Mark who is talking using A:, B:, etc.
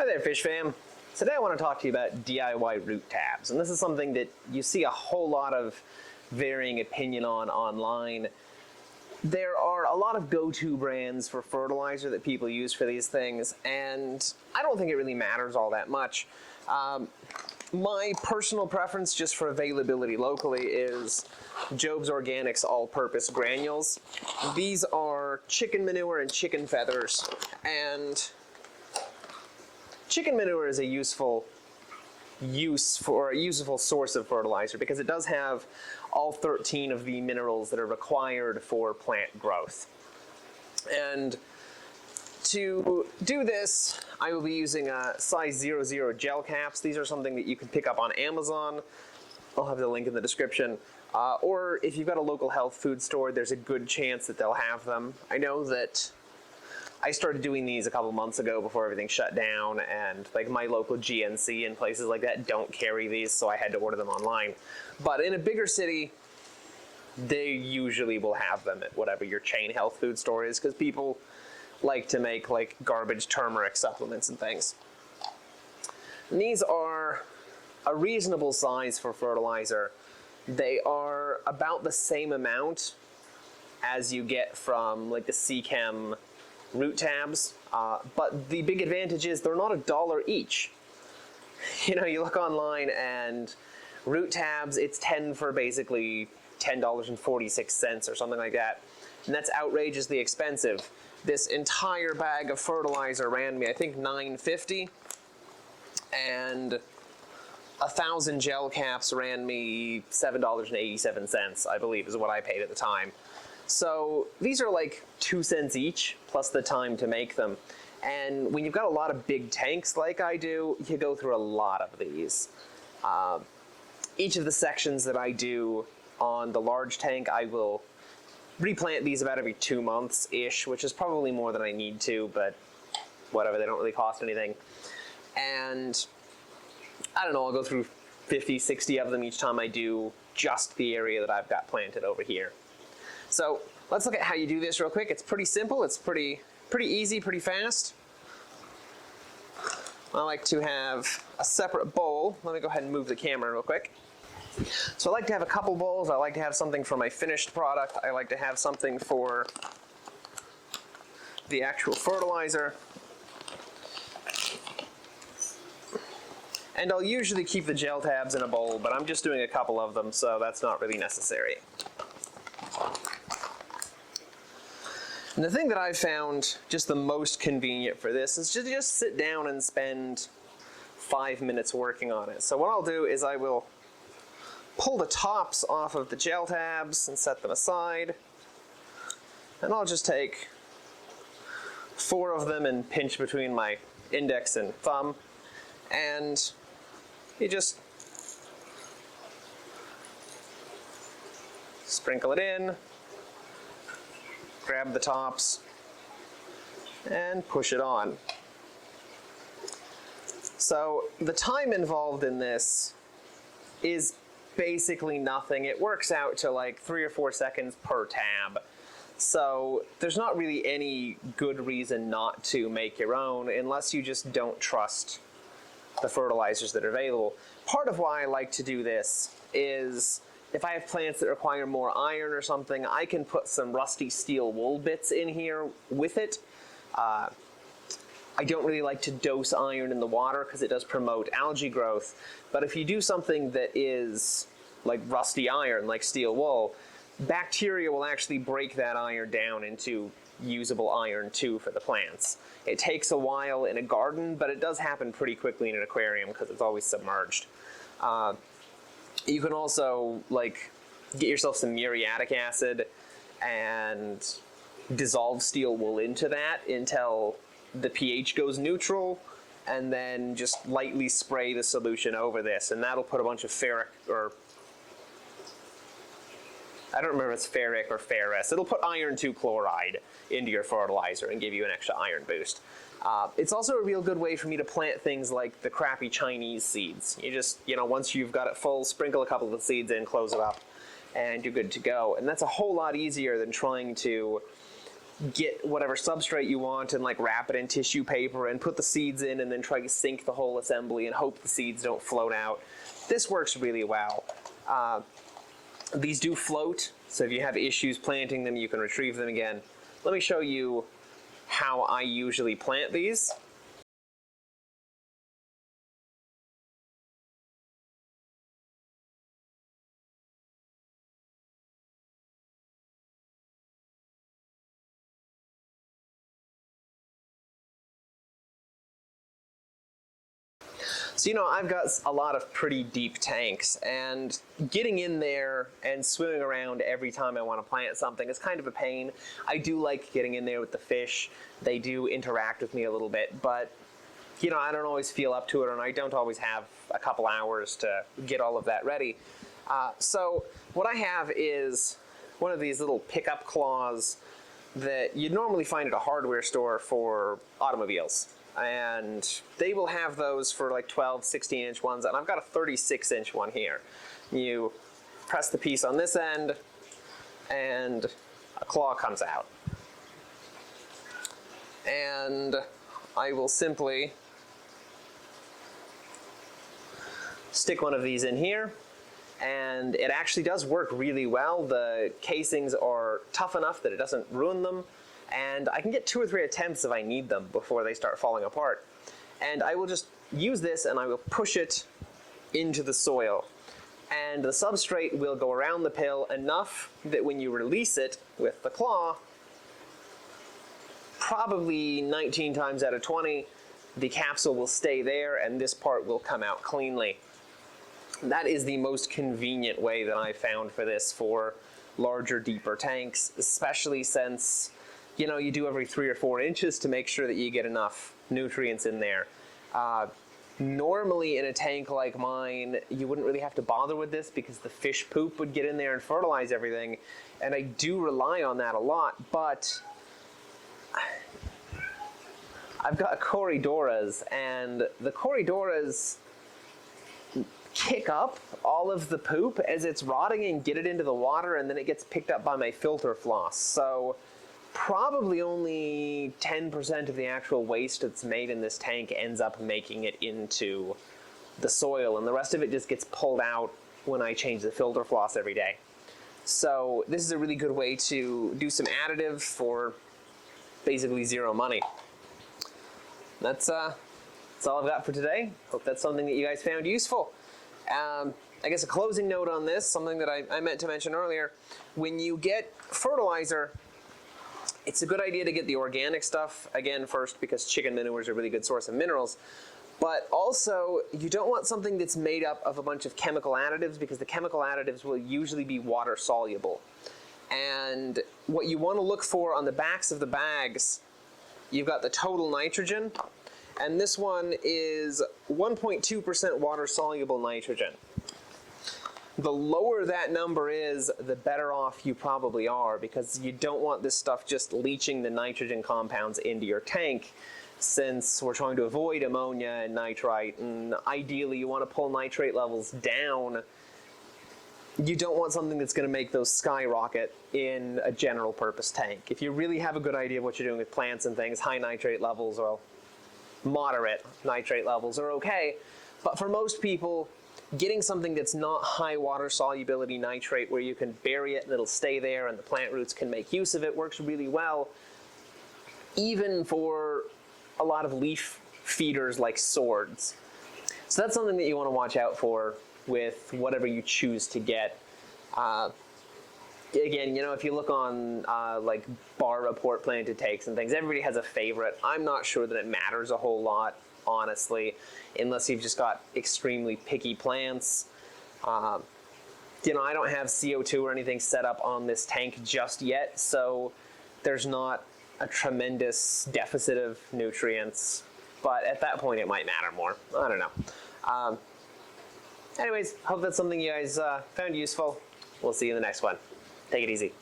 A: Hi there, Fish Fam. Today I want to talk to you about DIY root tabs, and this is something that you see a whole lot of varying opinion on online. There are a lot of go-to brands for fertilizer that people use for these things, and I don't think it really matters all that much. My personal preference, just for availability locally, is Job's Organics All-Purpose Granules. These are chicken manure and chicken feathers, and chicken manure is a useful source of fertilizer because it does have all 13 of the minerals that are required for plant growth. And to do this, I will be using size 00 gel caps. These are something that you can pick up on Amazon. I'll have the link in the description. Or if you've got a local health food store, there's a good chance that they'll have them. I know that I started doing these a couple months ago before everything shut down, and like my local GNC and places like that don't carry these, so I had to order them online. But in a bigger city, they usually will have them at whatever your chain health food store is, because people like to make like garbage turmeric supplements and things. And these are a reasonable size for fertilizer. They are about the same amount as you get from like the Seachem root tabs, but the big advantage is they're not $1 each. You know, you look online and root tabs, it's 10 for basically $10.46 or something like that, and that's outrageously expensive. This entire bag of fertilizer ran me, I think, $9.50, and 1,000 gel caps ran me $7.87, I believe, is what I paid at the time. So these are like 2 cents each, plus the time to make them. And when you've got a lot of big tanks like I do, you go through a lot of these. Each of the sections that I do on the large tank, I will replant these about every 2 months-ish, which is probably more than I need to, but whatever, they don't really cost anything. And I don't know, I'll go through 50, 60 of them each time I do just the area that I've got planted over here. So let's look at how you do this real quick. It's pretty simple, it's pretty easy, pretty fast. I like to have a separate bowl. Let me go ahead and move the camera real quick. So I like to have a couple bowls. I like to have something for my finished product. I like to have something for the actual fertilizer. And I'll usually keep the gel tabs in a bowl, but I'm just doing a couple of them, so that's not really necessary. And the thing that I've found just the most convenient for this is to just sit down and spend 5 minutes working on it. So what I'll do is I will pull the tops off of the gel tabs and set them aside. And I'll just take 4 of them and pinch between my index and thumb. And you just sprinkle it in, grab the tops, and push it on. So the time involved in this is basically nothing. It works out to like 3 or 4 seconds per tab. So there's not really any good reason not to make your own unless you just don't trust the fertilizers that are available. Part of why I like to do this is if I have plants that require more iron or something, I can put some rusty steel wool bits in here with it. I don't really like to dose iron in the water because it does promote algae growth, but if you do something that is like rusty iron, like steel wool, bacteria will actually break that iron down into usable iron too for the plants. It takes a while in a garden, but it does happen pretty quickly in an aquarium because it's always submerged. You can also like get yourself some muriatic acid and dissolve steel wool into that until the pH goes neutral, and then just lightly spray the solution over this, and that'll put a bunch of ferric, or I don't remember if it's ferric or ferrous. It'll put iron 2 chloride into your fertilizer and give you an extra iron boost. It's also a real good way for me to plant things like the crappy Chinese seeds. You just, once you've got it full, sprinkle a couple of the seeds in, close it up, and you're good to go. And that's a whole lot easier than trying to get whatever substrate you want and like wrap it in tissue paper and put the seeds in and then try to sink the whole assembly and hope the seeds don't float out. This works really well. These do float, so if you have issues planting them, you can retrieve them again. Let me show you how I usually plant these. So, you know, I've got a lot of pretty deep tanks, and getting in there and swimming around every time I want to plant something is kind of a pain. I do like getting in there with the fish. They do interact with me a little bit, but, you know, I don't always feel up to it, and I don't always have a couple hours to get all of that ready. So what I have is one of these little pickup claws that you'd normally find at a hardware store for automobiles. And they will have those for like 12, 16-inch ones, and I've got a 36-inch one here. You press the piece on this end, and a claw comes out. And I will simply stick one of these in here, and it actually does work really well. The casings are tough enough that it doesn't ruin them, and I can get 2 or 3 attempts if I need them before they start falling apart. And I will just use this and I will push it into the soil. And the substrate will go around the pill enough that when you release it with the claw, probably 19 times out of 20, the capsule will stay there and this part will come out cleanly. That is the most convenient way that I've found for this for larger, deeper tanks, especially since, you know, you do every 3 or 4 inches to make sure that you get enough nutrients in there. Normally in a tank like mine, you wouldn't really have to bother with this because the fish poop would get in there and fertilize everything, and I do rely on that a lot, but I've got Corydoras, and the Corydoras kick up all of the poop as it's rotting and get it into the water, and then it gets picked up by my filter floss. So probably only 10% of the actual waste that's made in this tank ends up making it into the soil, and the rest of it just gets pulled out when I change the filter floss every day. So this is a really good way to do some additive for basically zero money. That's all I've got for today. Hope that's something that you guys found useful. I guess a closing note on this, something that I meant to mention earlier, when you get fertilizer, it's a good idea to get the organic stuff, again, first, because chicken manure is a really good source of minerals. But also, you don't want something that's made up of a bunch of chemical additives, because the chemical additives will usually be water soluble. And what you want to look for on the backs of the bags, you've got the total nitrogen, and this one is 1.2% water soluble nitrogen. The lower that number is, the better off you probably are, because you don't want this stuff just leaching the nitrogen compounds into your tank, since we're trying to avoid ammonia and nitrite, and ideally you want to pull nitrate levels down. You don't want something that's going to make those skyrocket in a general purpose tank. If you really have a good idea of what you're doing with plants and things, high nitrate levels or moderate nitrate levels are okay, but for most people, getting something that's not high water solubility nitrate where you can bury it and it'll stay there and the plant roots can make use of it works really well, even for a lot of leaf feeders like swords. So that's something that you want to watch out for with whatever you choose to get. Again, you know, if you look on like Bar Report planted takes and things, everybody has a favorite. I'm not sure that it matters a whole lot, honestly, unless you've just got extremely picky plants. You know, I don't have CO2 or anything set up on this tank just yet, so there's not a tremendous deficit of nutrients, but at that point it might matter more. I don't know. Anyways, hope that's something you guys found useful. We'll see you in the next one. Take it easy.